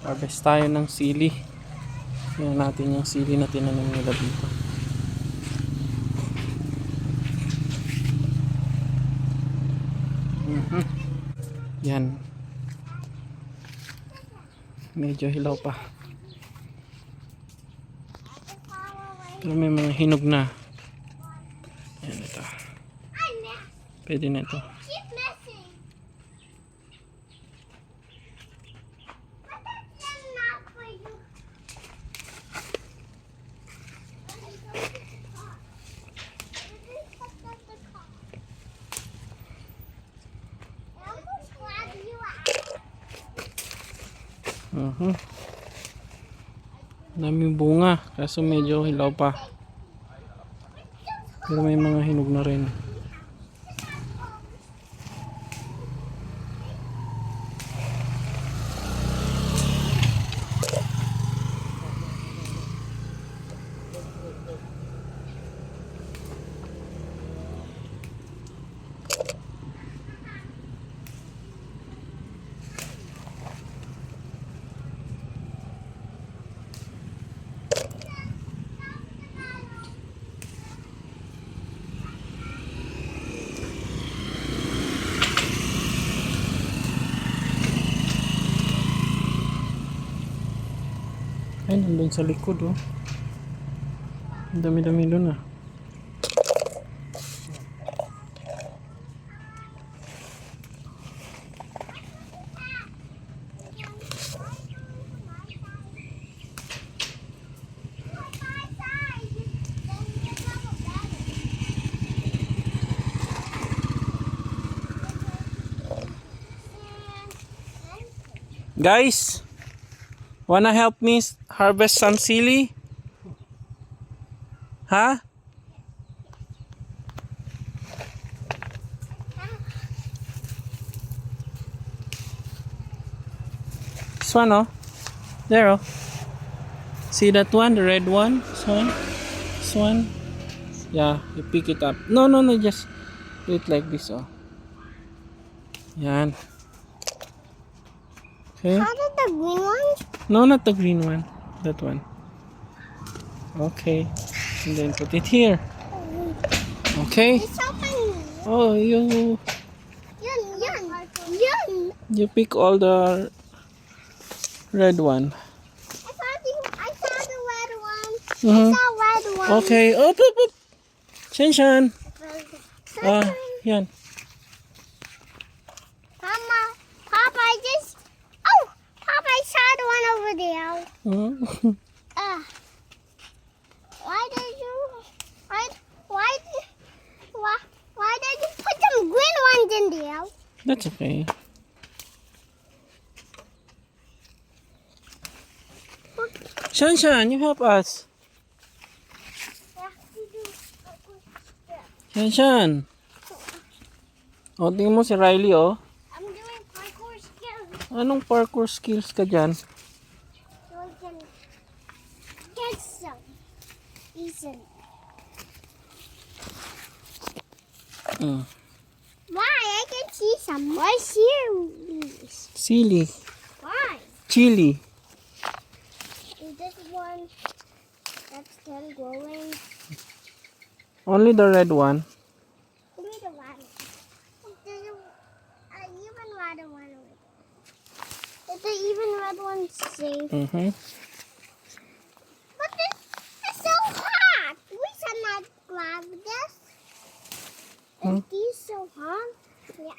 Harvest tayo ng sili. Tingnan natin yung sili na tinanim nila dito. Yan. Medyo hilaw pa. Pero may mga hinog na. Yan ito. Pwede na ito. Daming bunga kaso medyo hilaw pa, pero may mga hinog na rin. Ay, nandun sa likod oh. Ang dami-dami doon ah. Guys, wanna help me harvest some sili? Huh? This one, oh. There, oh. See that one, the red one? This one? This one? Yeah, you pick it up. No, just do it like this, oh. Yan. Okay. How did the green one? No, not the green one. That one. Okay. And then put it here. Okay. It's open. Oh, you pick all the red one. I saw the red one. Mhm. I saw red one. Okay. Up. Shanshan. Yan. Papa, Papa, I saw the one over there. Mhm. Why did you put some green ones in there? That's okay. Shanshan, you help us. Shanshan. O, tingnan mo si Riley, oh. I'm doing parkour skills Anong parkour skills ka dyan? so I can get some. Easily. Why? I can see some. Why series? Sili. Why? Chili. Is this one that's still growing? Only the red one. Give me the one. There's even red one over there. Is the even red one safe? Mm-hmm. But this is so hot. We should not grab this. Is these so hot? Yeah.